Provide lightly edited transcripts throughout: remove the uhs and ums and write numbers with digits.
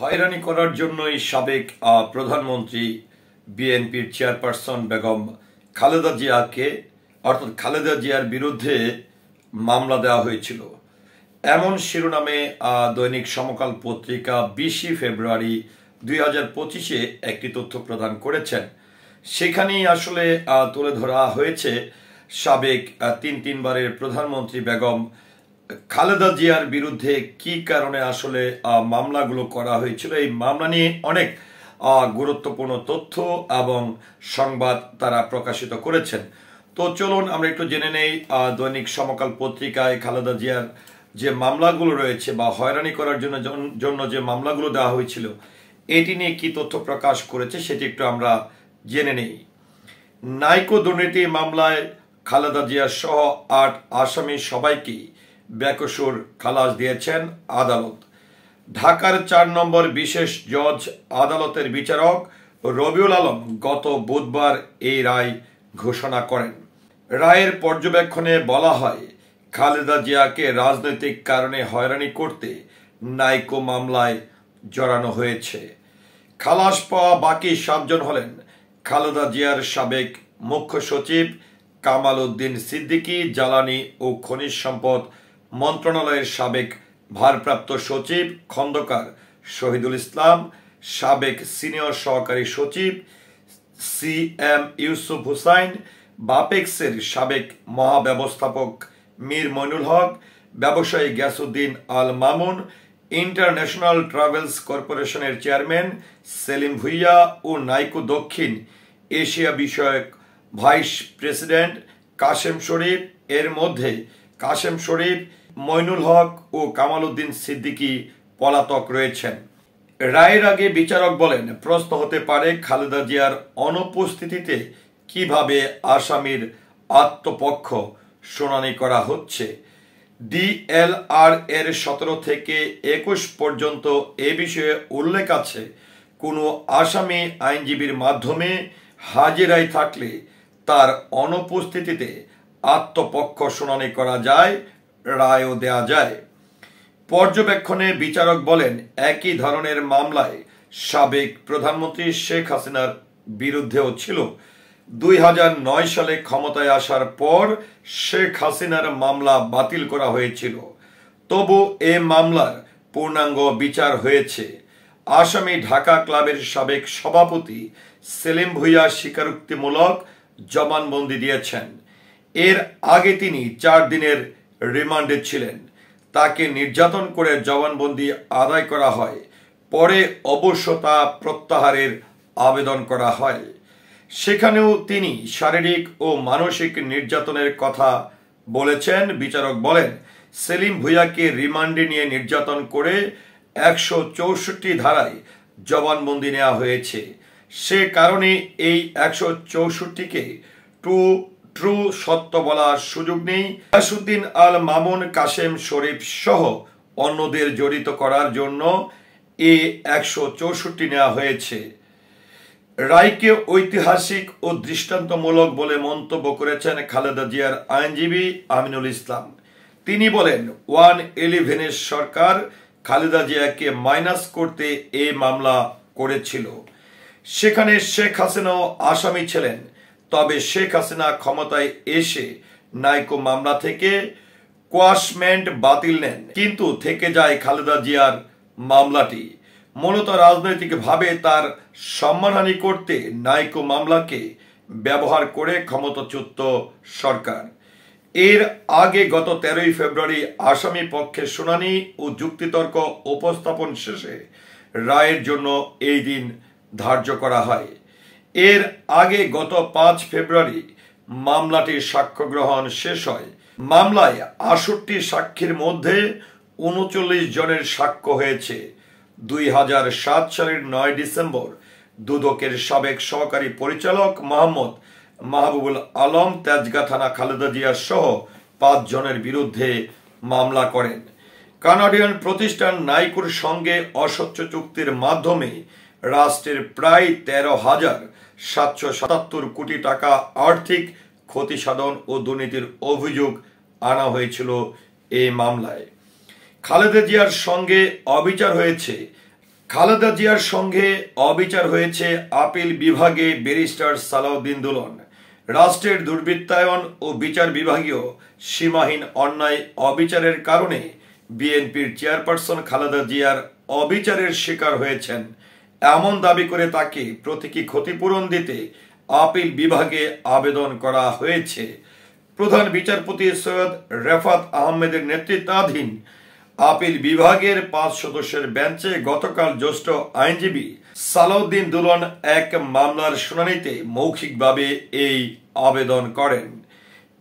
হয়রানি করার জন্যই সাবেক প্রধানমন্ত্রী বিএনপির চেয়ারপারসন বেগম খালেদা জিয়াকে অর্থাৎ খালেদা জিয়ার বিরুদ্ধে মামলা দেওয়া হয়েছিল। এমন শিরোনামে দৈনিক সমকাল পত্রিকা 20 ফেব্রুয়ারি 2025 একটি তথ্য প্রদান করেছেন। সেখানেই আসলে তুলে ধরা হয়েছে সাবেক তিনবারের প্রধানমন্ত্রী বেগম খালেদা জিয়ার বিরুদ্ধে কি কারণে আসলে মামলাগুলো করা হয়েছিল। এই মামলা নিয়ে অনেক গুরুত্বপূর্ণ তথ্য এবং সংবাদ তারা প্রকাশিত করেছেন। তো চলুন আমরা একটু জেনে নেই দৈনিক সমকাল পত্রিকায় খালেদা জিয়ার যে মামলাগুলো রয়েছে বা হয়রানি করার জন্য যে মামলাগুলো দেওয়া হয়েছিল এটি নিয়ে কি তথ্য প্রকাশ করেছে সেটি একটু আমরা জেনে নেই। নাইকো দুর্নীতি মামলায় খালেদা জিয়ার সহ 8 আসামি সবাইকে বেকসুর খালাস দিয়েছেন আদালত। ঢাকার 4 নম্বর বিশেষ জজ আদালতের বিচারক রবিউল আলম গত বুধবার এই রায় ঘোষণা করেন। রায়ের পর্যবেক্ষণে বলা হয়, খালেদা জিয়াকে রাজনৈতিক কারণে হয়রানি করতে নাইকো মামলায় জড়ানো হয়েছে। খালাস পাওয়া বাকি 7 জন হলেন খালেদা জিয়ার সাবেক মুখ্য সচিব কামাল উদ্দিন সিদ্দিকী, জ্বালানি ও খনিজ সম্পদ মন্ত্রণালয়ের সাবেক ভারপ্রাপ্ত সচিব খন্দকার শহীদুল ইসলাম, সাবেক সিনিয়র সহকারী সচিব CM ইউসুফ হুসাইন, বাপেক্সের সাবেক মহাব্যবস্থাপক মীর মইনুল হক, ব্যবসায়ী গ্যাসউদ্দিন আল মামুন, ইন্টারন্যাশনাল ট্রাভেলস কর্পোরেশনের চেয়ারম্যান সেলিম ভুইয়া ও নাইকো দক্ষিণ এশিয়া বিষয়ক ভাইস প্রেসিডেন্ট কাশেম শরীফ। এর মধ্যে কাশেম শরীফ, মইনুল হক ও কামাল উদ্দিন সিদ্দিকী পলাতক রয়েছেন। রায়ের আগে বিচারক বলেন, প্রশ্ন হতে পারে খালেদা জিয়ার অনুপস্থিতিতে কিভাবে আসামির আত্মপক্ষ শুনানি করা হচ্ছে। DLR এর 17 থেকে 21 পর্যন্ত এ বিষয়ে উল্লেখ আছে। কোনো আসামি আইনজীবীর মাধ্যমে হাজিরায় থাকলে তার অনুপস্থিতিতে আত্মপক্ষ শুনানি করা যায়, রায়ও দেয়া যায়। পর্যবেক্ষণে বিচারক বলেন, একই ধরনের মামলায় সাবেক প্রধানমন্ত্রী শেখ হাসিনার বিরুদ্ধেও ছিল। 2009 সালে ক্ষমতায় আসার পর শেখ হাসিনার মামলা বাতিল করা হয়েছিল, তবু এ মামলার পূর্ণাঙ্গ বিচার হয়েছে। আসামি ঢাকা ক্লাবের সাবেক সভাপতি সেলিম ভুইয়া স্বীকারোক্তিমূলক জবানবন্দি দিয়েছেন। এর আগে তিনি 4 দিনের রিমান্ডে ছিলেন। তাকে নির্যাতন করে জবানবন্দি আদায় করা হয়, পরে অবশ্য তা প্রত্যাহারের আবেদন করা হয়। সেখানেও তিনি শারীরিক ও মানসিক নির্যাতনের কথা বলেছেন। বিচারক বলেন, সেলিম ভুইয়াকে রিমান্ডে নিয়ে নির্যাতন করে 164 ধারায় জবানবন্দি নেওয়া হয়েছে। সে কারণে এই 164কে ট্রু সত্য বলার সুযোগ নেই। গ্যাসউদ্দিন আল মামুন, কাশেম শরীফ সহ অন্যদের জড়িত করার জন্য এই 164 নেওয়া হয়েছে। রায়কে ঐতিহাসিক ও দৃষ্টান্তমূলক বলে মন্তব্য করেছেন খালেদা জিয়ার আইনজীবী আমিনুল ইসলাম। তিনি বলেন, 111 সরকার খালেদা জিয়াকে মাইনাস করতে এই মামলা করেছিল। সেখানে শেখ হাসিনাও আসামি ছিলেন। তবে শেখ হাসিনা ক্ষমতায় এসে নাইকো মামলা থেকে কোয়াশমেন্ট বাতিল নেন, কিন্তু থেকে যায় খালেদা জিয়ার মামলাটি। মূলত রাজনৈতিকভাবে তার সম্মানহানি করতে নাইকো মামলাকে ব্যবহার করে ক্ষমতাচ্যুত সরকার। এর আগে গত 13 ফেব্রুয়ারি আসামি পক্ষের শুনানি ও যুক্তিতর্ক উপস্থাপন শেষে রায়ের জন্য এই দিন ধার্য করা হয়। এর আগে গত 5 ফেব্রুয়ারি মামলাটির সাক্ষ্য গ্রহণ শেষ হয়। মামলায় 68 সাক্ষীর মধ্যে 39 জনের সাক্ষ্য হয়েছে। 2007 সালের 9 ডিসেম্বর দুদকের সাবেক সহকারী পরিচালক মোহাম্মদ মাহবুবুল আলম তেজগাঁ থানা খালেদা জিয়া সহ 5 জনের বিরুদ্ধে মামলা করেন। কানাডিয়ান প্রতিষ্ঠান নাইকোর সঙ্গে অস্বচ্ছ চুক্তির মাধ্যমে রাষ্ট্রের প্রায় 13,777 কোটি টাকা আর্থিক ক্ষতি সাধন ও দুর্নীতির অভিযোগ আনা হয়েছিল এই মামলায়। খালেদা জিয়ার সঙ্গে অবিচার হয়েছে খালেদা জিয়ার সঙ্গে অবিচার হয়েছে আপিল বিভাগে ব্যারিস্টার সালাউদ্দিন দুলন। রাষ্ট্রের দুর্বৃত্তায়ন ও বিচার বিভাগীয় সীমাহীন অন্যায় অবিচারের কারণে বিএনপির চেয়ারপারসন খালেদা জিয়ার অবিচারের শিকার হয়েছেন এমন দাবি করে তাকে প্রতীকী ক্ষতিপূরণ দিতে আপিল বিভাগে আবেদন করা হয়েছে। প্রধান বিচারপতি সৈয়দ রেফাত আহমেদের নেতৃত্বাধীন আপিল বিভাগের 5 সদস্যের বেঞ্চে গতকাল জ্যেষ্ঠ আইনজীবী সালাউদ্দিন দুলন এক মামলার শুনানিতে মৌখিকভাবে এই আবেদন করেন।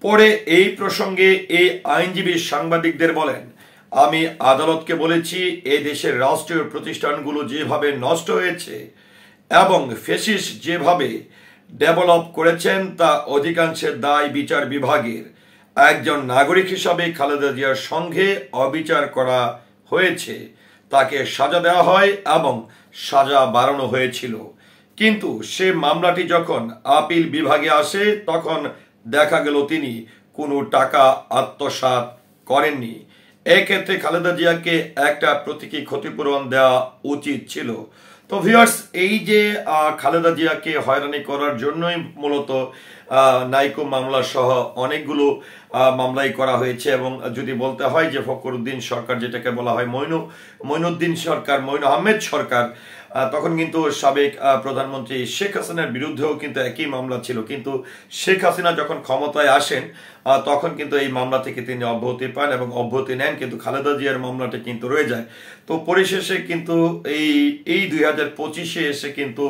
পরে এই প্রসঙ্গে এই আইনজীবী সাংবাদিকদের বলেন, আমি আদালতকে বলেছি এ দেশের রাষ্ট্রীয় প্রতিষ্ঠানগুলো যেভাবে নষ্ট হয়েছে এবং ফ্যাসিস্ট যেভাবে ডেভেলপ করেছেন তা অধিকাংশের দায় বিচার বিভাগের। একজন নাগরিক হিসাবে খালেদা জিয়ার সঙ্গে অবিচার করা হয়েছে, তাকে সাজা দেওয়া হয় এবং সাজা বাড়ানো হয়েছিল, কিন্তু সে মামলাটি যখন আপিল বিভাগে আসে তখন দেখা গেল তিনি কোনো টাকা আত্মসাৎ করেননি। এক্ষেত্রে খালেদা জিয়াকে একটা প্রতীকী ক্ষতিপূরণ দেওয়া উচিত ছিল। তো ভিউয়ার্স, এই যে খালেদা জিয়াকে হয়রানি করার জন্যই মূলত নাইকো মামলা সহ অনেকগুলো মামলাই করা হয়েছে। এবং যদি বলতে হয় যে ফখরুদ্দিন সরকার, যেটাকে বলা হয় মঈনুদ্দিন সরকার, মঈন আহমেদ সরকার, তখন কিন্তু সাবেক প্রধানমন্ত্রী শেখ হাসিনার বিরুদ্ধেও কিন্তু একই মামলা ছিল, কিন্তু শেখ হাসিনা যখন ক্ষমতায় আসেন তখন কিন্তু এই মামলা থেকে তিনি অব্যাহতি পান এবং অব্যাহতি নেন, কিন্তু খালেদা জিয়ার মামলাটা কিন্তু রয়ে যায়। তো পরিশেষে কিন্তু এই 2025-এ এসে কিন্তু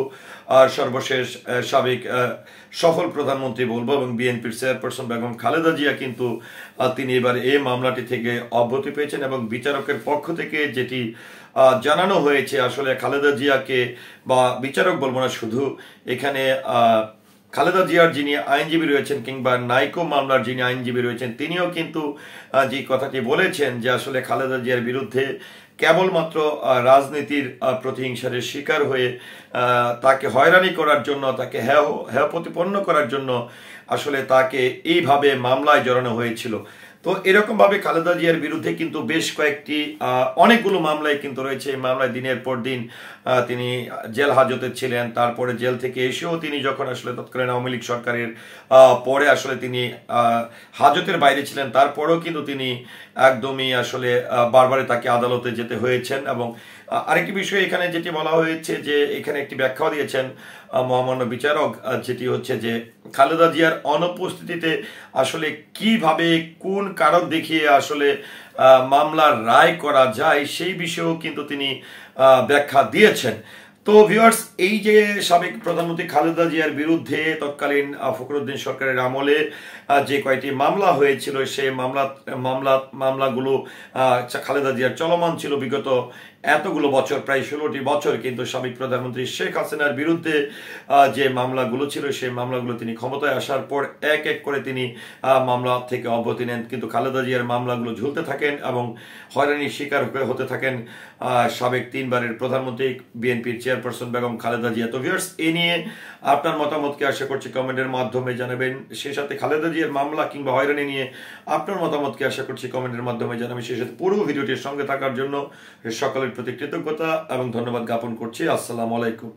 সর্বশেষ সাবেক সফল প্রধানমন্ত্রী বলবো এবং বিএনপির চেয়ারপারসন বেগম খালেদা জিয়া কিন্তু তিনি এবার এই মামলাটি থেকে অব্যাহতি পেয়েছেন এবং বিচারকের পক্ষ থেকে যেটি জানানো হয়েছে, আসলে খালেদা জিয়াকে, বা বিচারক বলবো না, শুধু এখানে খালেদা জিয়ার যিনি আইনজীবী রয়েছেন কিংবা নাইকো মামলার যিনি আইনজীবী রয়েছেন তিনিও কিন্তু যে কথাটি বলেছেন যে আসলে খালেদা জিয়ার বিরুদ্ধে কেবলমাত্র রাজনীতির প্রতিহিংসার শিকার হয়ে তাকে হয়রানি করার জন্য, তাকে হেয় প্রতিপন্ন করার জন্য আসলে তাকে এইভাবে মামলায় জড়ানো হয়েছিল। তো এরকম ভাবে খালেদা জিয়ার বিরুদ্ধে কিন্তু বেশ কয়েকটি অনেকগুলো মামলায় কিন্তু রয়েছে। এই মামলায় দিনের পর দিন তিনি জেল হাজতে ছিলেন, তারপরে জেল থেকে এসেও তিনি যখন আসলে তৎকালীন আওয়ামী লীগ সরকারের পরে আসলে তিনি হাজতের বাইরে ছিলেন, তারপরেও কিন্তু তিনি একদমই আসলে বারবারে তাকে আদালতে যেতে হয়েছেন। এবং আরেকটি বিষয় এখানে যেটি বলা হয়েছে যে এখানে একটি ব্যাখ্যাও দিয়েছেন মহামান্য বিচারক, যেটি হচ্ছে যে খালেদা জিয়ার অনুপস্থিতিতে আসলে কিভাবে কোন কারণ দেখিয়ে আসলে মামলার রায় করা যায় সেই বিষয়েও কিন্তু তিনি ব্যাখ্যা দিয়েছেন। তো ভিউয়ার্স, এই যে সাবেক প্রধানমন্ত্রী খালেদা জিয়ার বিরুদ্ধে তৎকালীন ফখরুদ্দিন সরকারের আমলে যে কয়েকটি মামলা হয়েছিল, সেই মামলাগুলো খালেদা জিয়ার চলমান ছিল বিগত এতগুলো বছর, প্রায় 16টি বছর। কিন্তু সাবেক প্রধানমন্ত্রী শেখ হাসিনার বিরুদ্ধে যে মামলাগুলো ছিল সেই মামলাগুলো তিনি ক্ষমতায় আসার পর এক এক করে তিনি মামলা থেকে অব্যাহতি নেন, কিন্তু খালেদা জিয়ার মামলাগুলো ঝুলতে থাকেন এবং হয়রানির শিকার হতে থাকেন সাবেক 3বারের প্রধানমন্ত্রী বিএনপির চেয়ারপারসন বেগম খালেদা জিয়া। তো ভিউয়ার্স, এ নিয়ে আপনার মতামতকে আশা করছি কমেন্টের মাধ্যমে জানাবেন। সেই সাথে খালেদা জিয়ার মামলা কিংবা হয়রানি নিয়ে আপনার মতামতকে আশা করছি কমেন্টের মাধ্যমে জানাবেন। সেই সাথে পুরো ভিডিওটির সঙ্গে থাকার জন্য সকলের প্রতি কৃতজ্ঞতা এবং ধন্যবাদ জ্ঞাপন করছি। আসসালামু আলাইকুম।